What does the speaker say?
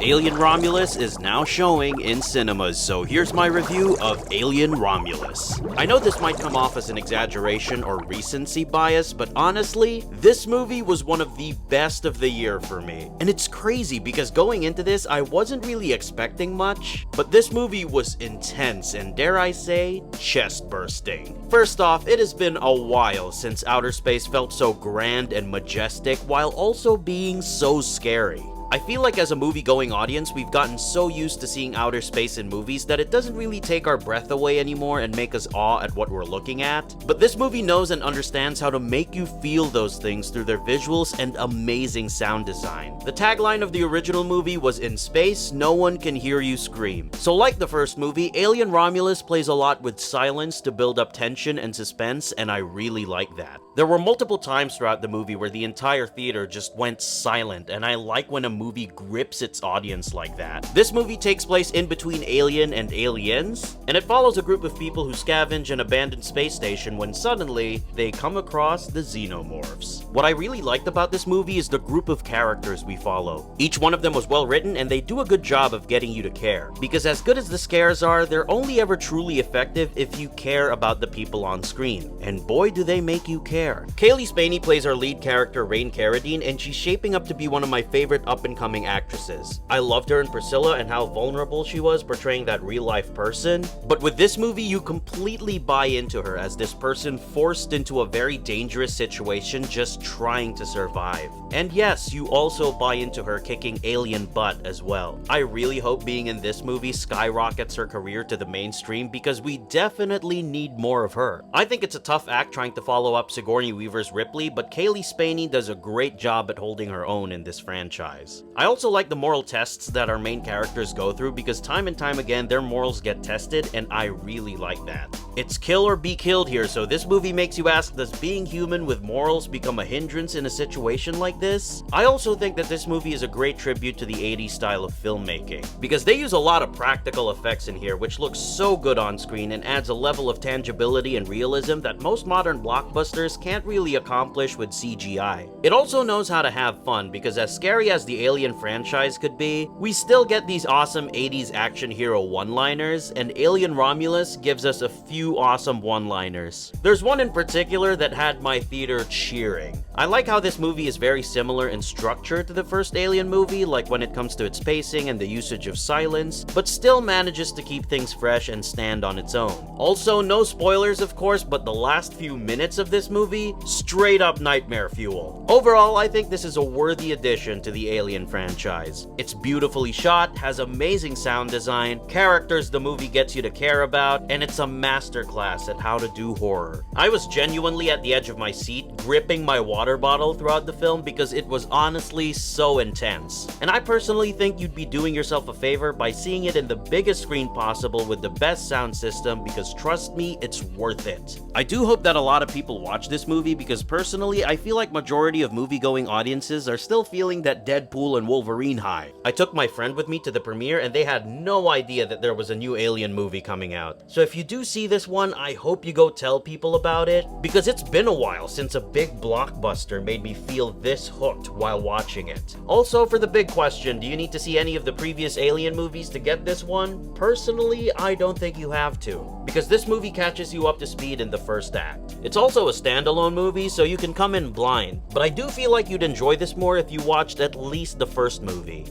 Alien Romulus is now showing in cinemas, so here's my review of Alien Romulus. I know this might come off as an exaggeration or recency bias, but honestly, this movie was one of the best of the year for me. And it's crazy because going into this, I wasn't really expecting much, but this movie was intense and, dare I say, chest-bursting. First off, it has been a while since outer space felt so grand and majestic while also being so scary. I feel like as a movie-going audience, we've gotten so used to seeing outer space in movies that it doesn't really take our breath away anymore and make us awe at what we're looking at. But this movie knows and understands how to make you feel those things through their visuals and amazing sound design. The tagline of the original movie was, "In space, no one can hear you scream." So like the first movie, Alien Romulus plays a lot with silence to build up tension and suspense, and I really like that. There were multiple times throughout the movie where the entire theater just went silent, and I like when a movie grips its audience like that. This movie takes place in between Alien and Aliens, and it follows a group of people who scavenge an abandoned space station when suddenly they come across the Xenomorphs. What I really liked about this movie is the group of characters we follow. Each one of them was well written, and they do a good job of getting you to care. Because as good as the scares are, they're only ever truly effective if you care about the people on screen. And boy do they make you care. Cailee Spaeny plays our lead character, Carradine, and she's shaping up to be one of my favorite up-and-coming actresses. I loved her in Priscilla and how vulnerable she was portraying that real-life person. But with this movie, you completely buy into her as this person forced into a very dangerous situation just trying to survive. And yes, you also buy into her kicking alien butt as well. I really hope being in this movie skyrockets her career to the mainstream because we definitely need more of her. I think it's a tough act trying to follow up Sigourney Weaver's Ripley, but Cailee Spaeny does a great job at holding her own in this franchise. I also like the moral tests that our main characters go through because time and time again their morals get tested, and I really like that. It's kill or be killed here, so this movie makes you ask, does being human with morals become a hindrance in a situation like this? I also think that this movie is a great tribute to the 80s style of filmmaking, because they use a lot of practical effects in here which looks so good on screen and adds a level of tangibility and realism that most modern blockbusters can't really accomplish with CGI. It also knows how to have fun because as scary as the Alien franchise could be, we still get these awesome 80s action hero one-liners, and Alien Romulus gives us a few awesome one-liners. There's one in particular that had my theater cheering. I like how this movie is very similar in structure to the first Alien movie, like when it comes to its pacing and the usage of silence, but still manages to keep things fresh and stand on its own. Also, no spoilers of course, but the last few minutes of this movie, straight up nightmare fuel. Overall, I think this is a worthy addition to the Alien franchise. It's beautifully shot, has amazing sound design, characters the movie gets you to care about, and it's a masterclass at how to do horror. I was genuinely at the edge of my seat, gripping my water bottle throughout the film because it was honestly so intense. And I personally think you'd be doing yourself a favor by seeing it in the biggest screen possible with the best sound system because trust me, it's worth it. I do hope that a lot of people watch this movie because personally, I feel like majority of movie-going audiences are still feeling that Deadpool and Wolverine high. I took my friend with me to the premiere and they had no idea that there was a new Alien movie coming out. So if you do see this one, I hope you go tell people about it because it's been a while since a big blockbuster made me feel this hooked while watching it. Also, for the big question, do you need to see any of the previous Alien movies to get this one? Personally, I don't think you have to, because this movie catches you up to speed in the first act. It's also a standalone movie, so you can come in blind, but I do feel like you'd enjoy this more if you watched at least the first movie.